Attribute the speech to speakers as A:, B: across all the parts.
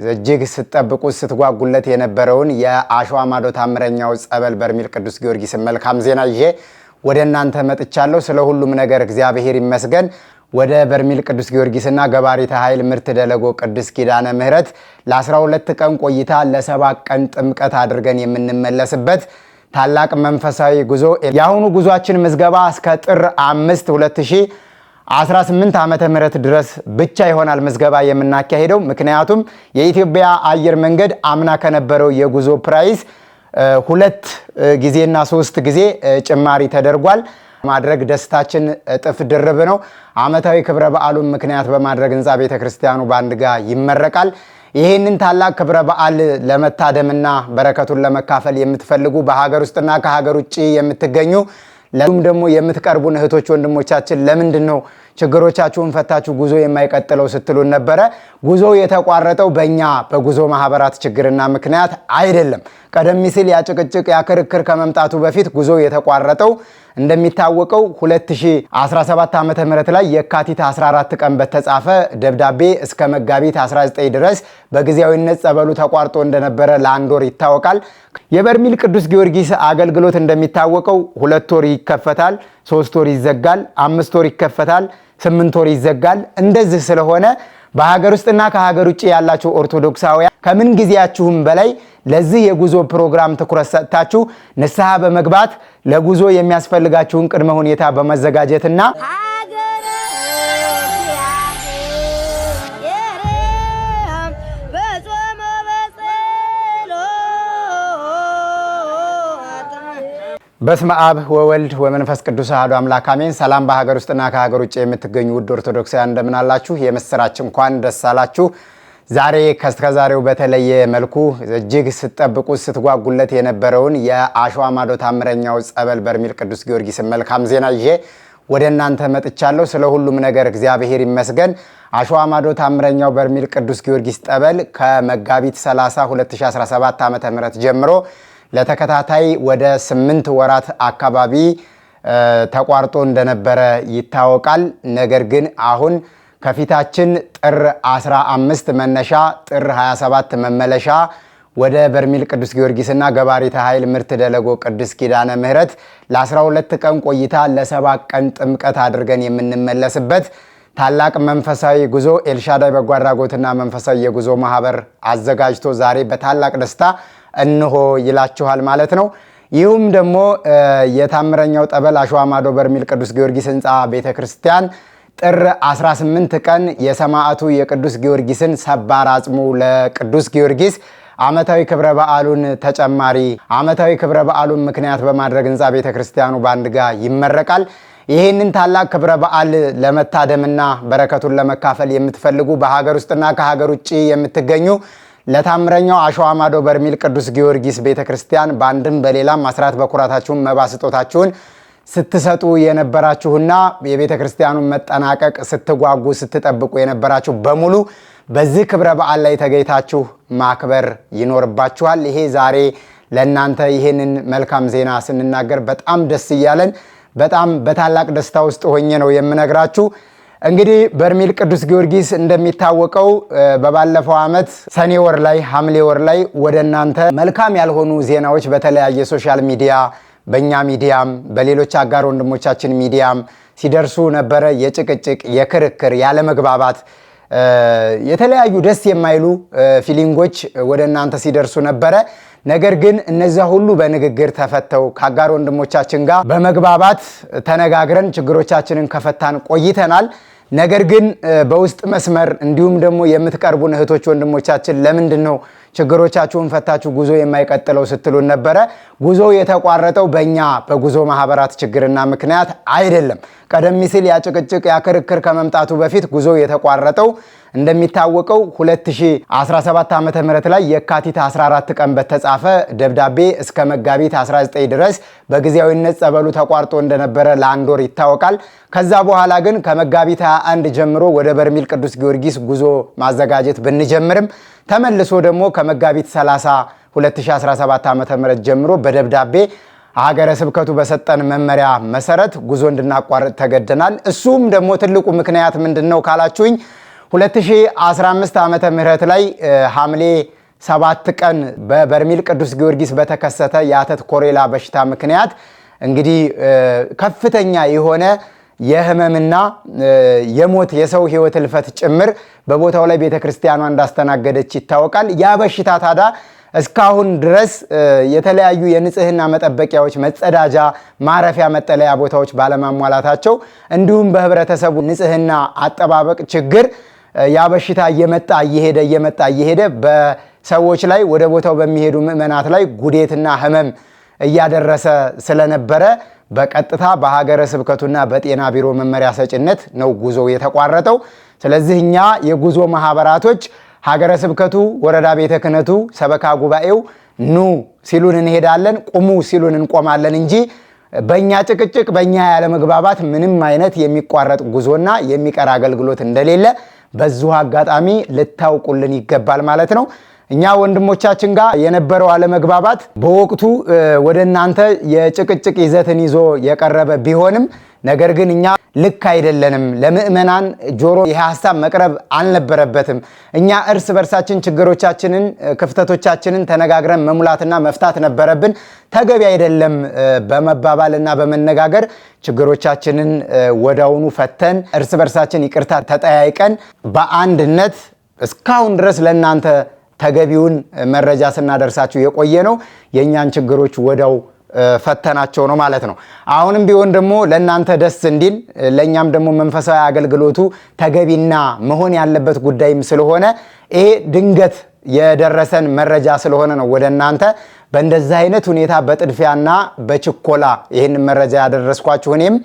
A: እጅግ ስትጠብቁት ስትጓጉለት የነበረውን የአሸዋ ማዶ ታምረኛው ጸበል በርሜል ቅዱስ ጊዮርጊስ መልካም ዜና ይዤ ወደ እናንተ መጥቻለሁ። ስለ ሁሉም ነገር እግዚአብሔር ይመስገን። ወደ በርሜል ቅዱስ ጊዮርጊስና ገባሪተ ኃይል ምርት ደለጎ ቅዱስ ኪዳነ ምህረት ለ12 ቀን ቆይታ ለ7 ቀን ጥምቀት አድርገን የምንመለስበት ታላቅ መንፈሳዊ ጉዞ። የአሁኑ ጉዟችን ምዝገባ እስከ ጥር 5 2018 ዓመተ ምህረት ድረስ ብቻ ይሆናል ምዝገባ የምናካሄደው። ምክንያቱም የኢትዮጵያ አየር መንገድ አምና ከነበረው የጉዞ ፕራይስ 2 ጊዜና 3 ጊዜ ጭማሪ ተደርጓል። ማድረግ ደስታችን እጥፍ ድርብ ነው። ዓመታዊ ክብረ በዓሉን ምክንያት በማድረግ ህንፃ ቤተክርስቲያኑ ባንድ ጋር ይመረቃል። ይህንን ታላቅ ክብረ በዓል ለመታደምና በረከቱን ለመካፈል የምትፈልጉ በሀገር ውስጥና ከሀገር ውጭ የምትገኙ ለሁሉም ደግሞ የምትቀርቡን እህቶች ወንድሞቻችን ለምንድን ነው ችግሮቻችሁን ፈታችሁ ጉዞ የማይቀጥለው ስትሉን ነበረ። ጉዞ የተቋረጠው በእኛ በጉዞ ማህበራት ችግርና ምክንያት አይደለም። ቀደም ሲል ያጭቅጭቅ ያክርክር ከመምጣቱ በፊት ጉዞ የተቋረጠው እንደሚታወቀው 2017 ዓመተ ምህረት ላይ የካቲት 14 ቀን በተጻፈ ደብዳቤ እስከ መጋቢት 19 ድረስ በጊዜያዊነት ጸበሉ ተቋርጦ እንደነበረ ለአንድ ወር ይታወቃል። የበርሜል ቅዱስ ጊዮርጊስ አገልግሎት እንደሚታወቀው 2 ወር ይከፈታል፣ 3 ወር ይዘጋል፣ 5 ወር ይከፈታል፣ 8 ወር ይዘጋል። እንደዚህ ስለሆነ በሀገር ውስጥና ከሀገር ውጭ ያላችሁ ኦርቶዶክሳውያን ከምን ጊዜያችሁም በላይ ለዚህ የጉዞ ፕሮግራም ትኩረት ሰጥታችሁ ንስሐ በመግባት ለጉዞ የሚያስፈልጋችሁን ቅድመ ሁኔታ በመዘጋጀትና በስመ አብ ወወልድ ወመንፈስ ቅዱስ አሐዱ አምላክ አሜን። ሰላም በሀገር ውስጥና ከሀገር ውጭ የምትገኙ ውድ ኦርቶዶክሳውያን እንደምን አላችሁ? የምስራች እንኳን ደስ አላችሁ። ዛሬ ከዛሬው በተለየ መልኩ እጅግ ስትጠብቁት ስትጓጉለት የነበረውን የአሸዋ ማዶ ታምረኛው ጸበል በርሜል ቅዱስ ጊዮርጊስ መልካም ዜና ይዤ ወደ እናንተ መጥቻለሁ። ስለ ሁሉም ነገር እግዚአብሔር ይመስገን። አሸዋ ማዶ ታምረኛው በርሜል ቅዱስ ጊዮርጊስ ጠበል ከመጋቢት 30 2017 ዓ.ም ጀምሮ ለተከታታይ ወደ 8 ወራት አካባቢ ተቋርጦ እንደነበረ ይታወቃል። ነገር ግን አሁን ከፊታችን ጥር 15 መነሻ ጥር 27 መመለሻ ወደ በርሜል ቅዱስ ጊዮርጊስና ገባሪተ ኃይል ምርት ደለጎ ቅዱስ ኪዳነ ምህረት ለ12 ቀን ቆይታ ለ7 ቀን ጥምቀት አድርገን የምንመለስበት ታላቅ መንፈሳዊ ጉዞ ኤልሻዳይ በጎ አድራጎትና መንፈሳዊ የጉዞ ማህበር አዘጋጅቶ ዛሬ በታላቅ ደስታ እንሆ ይላችኋል ማለት ነው። ይህም ደግሞ የታምረኛው ጠበል አሸዋ ማዶ በርሜል ቅዱስ ጊዮርጊስ ህንፃ ቤተክርስቲያን ጥር 18 ቀን የሰማዕቱ የቅዱስ ጊዮርጊስን ሰባር አጽሙ ለቅዱስ ጊዮርጊስ ዓመታዊ ክብረ በዓሉን ተጨማሪ ዓመታዊ ክብረ በዓሉን ምክንያት በማድረግ ህንፃ ቤተክርስቲያኑ ባንድ ጋር ይመረቃል። ይህንን ታላቅ ክብረ በዓል ለመታደምና በረከቱን ለመካፈል የምትፈልጉ በሀገር ውስጥና ከሀገር ውጭ የምትገኙ ለታምረኛው አሸዋ ማዶ በርሜል ቅዱስ ጊዮርጊስ ቤተክርስቲያን ባንድም በሌላም አስራት በኩራታችሁን መባ ስጦታችሁን ስትሰጡ የነበራችሁና የቤተክርስቲያኑን መጠናቀቅ ስትጓጉ ስትጠብቁ የነበራችሁ በሙሉ በዚህ ክብረ በዓል ላይ ተገኝታችሁ ማክበር ይኖርባችኋል። ይሄ ዛሬ ለእናንተ ይሄንን መልካም ዜና ስንናገር በጣም ደስ እያለን በጣም በታላቅ ደስታ ውስጥ ሆኜ ነው የምነግራችሁ። እንግዲህ በርሜል ቅዱስ ጊዮርጊስ እንደሚታወቀው በባለፈው ዓመት ሰኔ ወር ላይ ሐምሌ ወር ላይ ወደ እናንተ መልካም ያልሆኑ ዜናዎች በተለያየ ሶሻል ሚዲያ በእኛ ሚዲያም በሌሎች አጋር ወንድሞቻችን ሚዲያም ሲደርሱ ነበረ። የጭቅጭቅ የክርክር ያለመግባባት የተለያዩ ደስ የማይሉ ፊሊንጎች ወደ እናንተ ሲደርሱ ነበረ። ነገር ግን እነዚያ ሁሉ በንግግር ተፈተው ከአጋር ወንድሞቻችን ጋር በመግባባት ተነጋግረን ችግሮቻችንን ከፈታን ቆይተናል። ነገር ግን በውስጥ መስመር እንዲሁም ደግሞ የምትቀርቡን እህቶች ወንድሞቻችን ለምንድን ነው ችግሮቻችሁን ፈታችሁ ጉዞ የማይቀጥለው ስትሉን ነበረ። ጉዞ የተቋረጠው በእኛ በጉዞ ማህበራት ችግርና ምክንያት አይደለም። ቀደም ሲል ያጭቅጭቅ ያክርክር ከመምጣቱ በፊት ጉዞ የተቋረጠው እንደሚታወቀው 2017 ዓመተ ምህረት ላይ የካቲት 14 ቀን በተጻፈ ደብዳቤ እስከ መጋቢት 19 ድረስ በጊዜያዊነት ጸበሉ ተቋርጦ እንደነበረ ለአንድ ወር ይታወቃል። ከዛ በኋላ ግን ከመጋቢት 21 ጀምሮ ወደ በርሜል ቅዱስ ጊዮርጊስ ጉዞ ማዘጋጀት ብንጀምርም ተመልሶ ደግሞ ከመጋቢት 30 2017 ዓመተ ምህረት ጀምሮ በደብዳቤ ሀገረ ስብከቱ በሰጠን መመሪያ መሰረት ጉዞ እንድናቋርጥ ተገደናል። እሱም ደግሞ ትልቁ ምክንያት ምንድነው ካላችሁኝ 2015 ዓመተ ምህረት ላይ ሐምሌ 7 ቀን በበርሜል ቅዱስ ጊዮርጊስ በተከሰተ የአተት ኮሌራ በሽታ ምክንያት እንግዲህ ከፍተኛ የሆነ የህመምና የሞት የሰው ህይወት ልፈት ጭምር በቦታው ላይ ቤተክርስቲያኗ እንዳስተናገደች ይታወቃል። ያ በሽታ ታዳ እስካሁን ድረስ የተለያዩ የንጽህና መጠበቂያዎች፣ መጸዳጃ፣ ማረፊያ፣ መጠለያ ቦታዎች ባለማሟላታቸው እንዲሁም በህብረተሰቡ ንጽህና አጠባበቅ ችግር ያ በሽታ እየመጣ በሰዎች ላይ ወደ ቦታው በሚሄዱ ምዕመናት ላይ ጉዴትና ህመም እያደረሰ ስለነበረ በቀጥታ በሀገረ ስብከቱና በጤና ቢሮ መመሪያ ሰጭነት ነው ጉዞ የተቋረጠው። ስለዚህ እኛ የጉዞ ማህበራቶች ሀገረ ስብከቱ፣ ወረዳ ቤተ ክህነቱ፣ ሰበካ ጉባኤው ኑ ሲሉን እንሄዳለን፣ ቁሙ ሲሉን እንቆማለን እንጂ በእኛ ጭቅጭቅ በእኛ ያለ መግባባት ምንም አይነት የሚቋረጥ ጉዞና የሚቀር አገልግሎት እንደሌለ በዚሁ አጋጣሚ ልታውቁልን ይገባል ማለት ነው። እኛ ወንድሞቻችን ጋር የነበረው አለመግባባት በወቅቱ ወደ እናንተ የጭቅጭቅ ይዘትን ይዞ የቀረበ ቢሆንም ነገር ግን እኛ ልክ አይደለንም፣ ለምእመናን ጆሮ ይህ ሐሳብ መቅረብ አልነበረበትም። እኛ እርስ በርሳችን ችግሮቻችንን፣ ክፍተቶቻችንን ተነጋግረን መሙላትና መፍታት ነበረብን። ተገቢ አይደለም በመባባልና በመነጋገር ችግሮቻችንን ወዳውኑ ፈተን እርስ በርሳችን ይቅርታ ተጠያይቀን በአንድነት እስካሁን ድረስ ለእናንተ ተገቢውን መረጃ ስናደርሳችሁ የቆየ ነው። የእኛን ችግሮች ወዳው ፈተናቸው ነው ማለት ነው። አሁንም ቢሆን ደግሞ ለእናንተ ደስ እንዲል ለእኛም ደግሞ መንፈሳዊ አገልግሎቱ ተገቢና መሆን ያለበት ጉዳይም ስለሆነ ይሄ ድንገት የደረሰን መረጃ ስለሆነ ነው ወደ እናንተ በእንደዚህ አይነት ሁኔታ በጥድፊያና በችኮላ ይህን መረጃ ያደረስኳችሁ እኔም።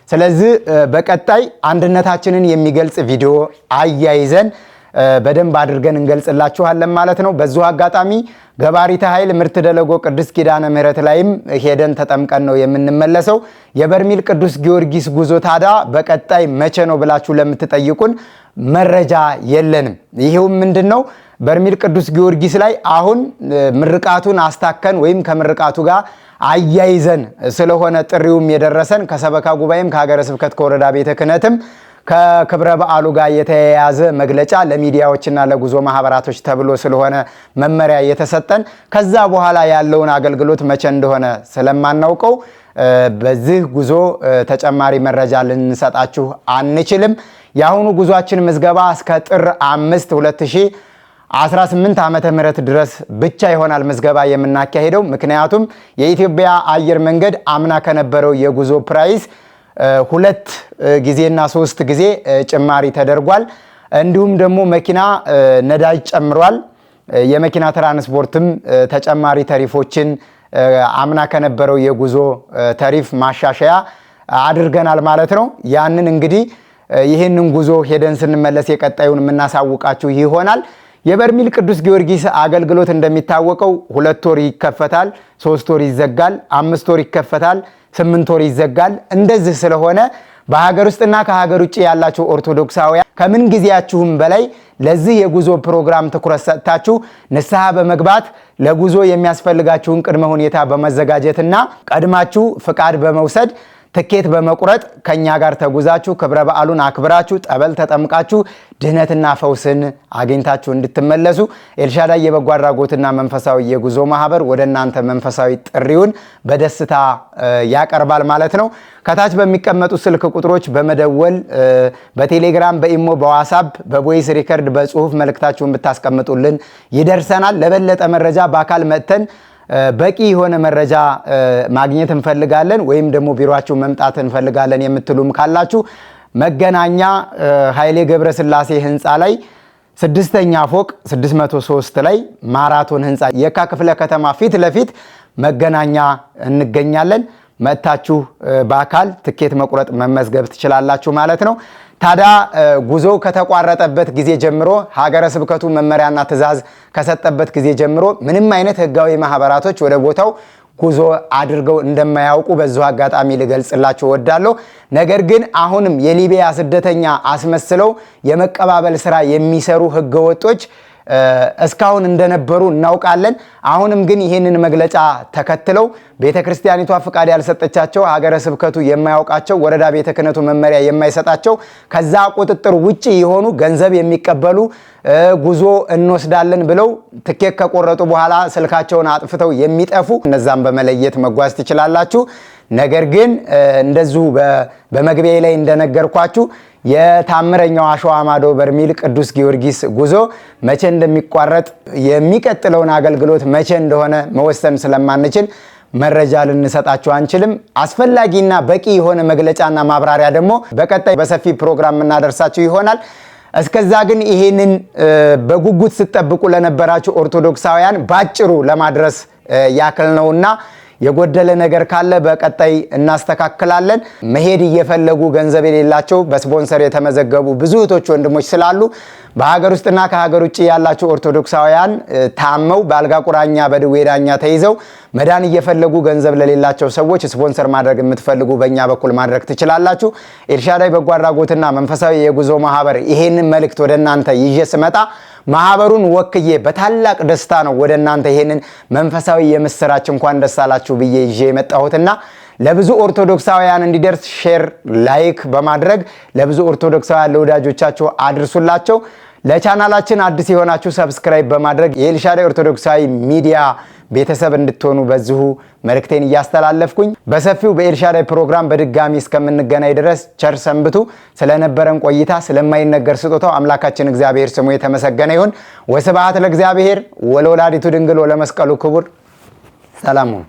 A: ስለዚህ በቀጣይ አንድነታችንን የሚገልጽ ቪዲዮ አያይዘን በደንብ አድርገን እንገልጽላችኋለን ማለት ነው። በዚሁ አጋጣሚ ገባሪተ ኃይል ምርት ደለጎ ቅዱስ ኪዳነ ምህረት ላይም ሄደን ተጠምቀን ነው የምንመለሰው። የበርሜል ቅዱስ ጊዮርጊስ ጉዞ ታዳ በቀጣይ መቼ ነው ብላችሁ ለምትጠይቁን መረጃ የለንም። ይሄው ምንድነው በርሜል ቅዱስ ጊዮርጊስ ላይ አሁን ምርቃቱን አስታከን ወይም ከምርቃቱ ጋር አያይዘን ስለሆነ ጥሪውም የደረሰን ከሰበካ ጉባኤም ከሀገረ ስብከት ከወረዳ ቤተ ክህነትም ከክብረ በዓሉ ጋር የተያያዘ መግለጫ ለሚዲያዎችና ለጉዞ ማህበራቶች ተብሎ ስለሆነ መመሪያ የተሰጠን ከዛ በኋላ ያለውን አገልግሎት መቼ እንደሆነ ስለማናውቀው በዚህ ጉዞ ተጨማሪ መረጃ ልንሰጣችሁ አንችልም። የአሁኑ ጉዟችን ምዝገባ እስከ ጥር 5 2018 ዓመተ ምህረት ድረስ ብቻ ይሆናል ምዝገባ የምናካሄደው። ምክንያቱም የኢትዮጵያ አየር መንገድ አምና ከነበረው የጉዞ ፕራይስ 2 ጊዜና 3 ጊዜ ጭማሪ ተደርጓል። እንዲሁም ደግሞ መኪና ነዳጅ ጨምሯል። የመኪና ትራንስፖርትም ተጨማሪ ታሪፎችን አምና ከነበረው የጉዞ ታሪፍ ማሻሻያ አድርገናል ማለት ነው። ያንን እንግዲህ ይህንን ጉዞ ሄደን ስንመለስ የቀጣዩን የምናሳውቃችሁ ይሆናል። የበርሜል ቅዱስ ጊዮርጊስ አገልግሎት እንደሚታወቀው 2 ወር ይከፈታል፣ 3 ወር ይዘጋል፣ 5 ወር ይከፈታል፣ 8 ወር ይዘጋል። እንደዚህ ስለሆነ በሀገር ውስጥና ከሀገር ውጭ ያላችሁ ኦርቶዶክሳውያን ከምን ጊዜያችሁም በላይ ለዚህ የጉዞ ፕሮግራም ትኩረት ሰጥታችሁ ንስሐ በመግባት ለጉዞ የሚያስፈልጋችሁን ቅድመ ሁኔታ በመዘጋጀትና ቀድማችሁ ፍቃድ በመውሰድ ትኬት በመቁረጥ ከኛ ጋር ተጉዛችሁ ክብረ በዓሉን አክብራችሁ ጠበል ተጠምቃችሁ ድህነትና ፈውስን አግኝታችሁ እንድትመለሱ ኤልሻዳይ የበጎ አድራጎትና መንፈሳዊ የጉዞ ማህበር ወደ እናንተ መንፈሳዊ ጥሪውን በደስታ ያቀርባል ማለት ነው። ከታች በሚቀመጡ ስልክ ቁጥሮች በመደወል በቴሌግራም፣ በኢሞ፣ በዋትስአፕ፣ በቮይስ ሪከርድ በጽሁፍ መልእክታችሁን ብታስቀምጡልን ይደርሰናል። ለበለጠ መረጃ በአካል መጥተን በቂ የሆነ መረጃ ማግኘት እንፈልጋለን ወይም ደግሞ ቢሮአችሁ መምጣት እንፈልጋለን የምትሉም ካላችሁ መገናኛ ኃይሌ ገብረስላሴ ህንፃ ላይ 6ኛ ፎቅ 603 ላይ ማራቶን ህንፃ የካ ክፍለ ከተማ ፊት ለፊት መገናኛ እንገኛለን። መጥታችሁ በአካል ትኬት መቁረጥ መመዝገብ ትችላላችሁ ማለት ነው። ታዲያ ጉዞ ከተቋረጠበት ጊዜ ጀምሮ ሀገረ ስብከቱ መመሪያና ትእዛዝ ከሰጠበት ጊዜ ጀምሮ ምንም አይነት ህጋዊ ማህበራቶች ወደ ቦታው ጉዞ አድርገው እንደማያውቁ በዚሁ አጋጣሚ ልገልጽላችሁ እወዳለሁ። ነገር ግን አሁንም የሊቢያ ስደተኛ አስመስለው የመቀባበል ስራ የሚሰሩ ህገወጦች እስካሁን እንደነበሩ እናውቃለን። አሁንም ግን ይህንን መግለጫ ተከትለው ቤተክርስቲያኒቷ ፍቃድ ያልሰጠቻቸው፣ ሀገረ ስብከቱ የማያውቃቸው፣ ወረዳ ቤተ ክህነቱ መመሪያ የማይሰጣቸው ከዛ ቁጥጥር ውጪ የሆኑ ገንዘብ የሚቀበሉ ጉዞ እንወስዳለን ብለው ትኬት ከቆረጡ በኋላ ስልካቸውን አጥፍተው የሚጠፉ እነዛን በመለየት መጓዝ ትችላላችሁ። ነገር ግን እንደዚሁ በመግቢያ ላይ እንደነገርኳችሁ የታምረኛው አሸዋ ማዶ በርሜል ቅዱስ ጊዮርጊስ ጉዞ መቼ እንደሚቋረጥ የሚቀጥለውን አገልግሎት መቼ እንደሆነ መወሰን ስለማንችል መረጃ ልንሰጣችሁ አንችልም። አስፈላጊና በቂ የሆነ መግለጫና ማብራሪያ ደግሞ በቀጣይ በሰፊ ፕሮግራም እናደርሳችሁ ይሆናል። እስከዛ ግን ይሄንን በጉጉት ስትጠብቁ ለነበራችሁ ኦርቶዶክሳውያን ባጭሩ ለማድረስ ያክል ነውና የጎደለ ነገር ካለ በቀጣይ እናስተካክላለን። መሄድ እየፈለጉ ገንዘብ የሌላቸው በስፖንሰር የተመዘገቡ ብዙ እህቶች ወንድሞች ስላሉ በሀገር ውስጥና ከሀገር ውጭ ያላችሁ ኦርቶዶክሳውያን ታመው በአልጋ ቁራኛ በድዌ ዳኛ ተይዘው መዳን እየፈለጉ ገንዘብ ለሌላቸው ሰዎች ስፖንሰር ማድረግ የምትፈልጉ በእኛ በኩል ማድረግ ትችላላችሁ። ኤልሻዳይ በጎ አድራጎትና መንፈሳዊ የጉዞ ማህበር ይሄንን መልእክት ወደ እናንተ ይዤ ስመጣ ማህበሩን ወክዬ በታላቅ ደስታ ነው ወደ እናንተ ይሄንን መንፈሳዊ የምስራች እንኳን ደስ አላችሁ ብዬ ይዤ የመጣሁትና ለብዙ ኦርቶዶክሳውያን እንዲደርስ ሼር፣ ላይክ በማድረግ ለብዙ ኦርቶዶክሳውያን ለወዳጆቻችሁ አድርሱላቸው። ለቻናላችን አዲስ የሆናችሁ ሰብስክራይብ በማድረግ የኤልሻዳይ ኦርቶዶክሳዊ ሚዲያ ቤተሰብ እንድትሆኑ በዚሁ መልእክቴን እያስተላለፍኩኝ በሰፊው በኤልሻዳይ ፕሮግራም በድጋሚ እስከምንገናኝ ድረስ ቸር ሰንብቱ። ስለነበረን ቆይታ ስለማይነገር ስጦታው አምላካችን እግዚአብሔር ስሙ የተመሰገነ ይሁን። ወስብሐት ለእግዚአብሔር ወለወላዲቱ ድንግል ወለመስቀሉ ክቡር። ሰላም ሁኑ።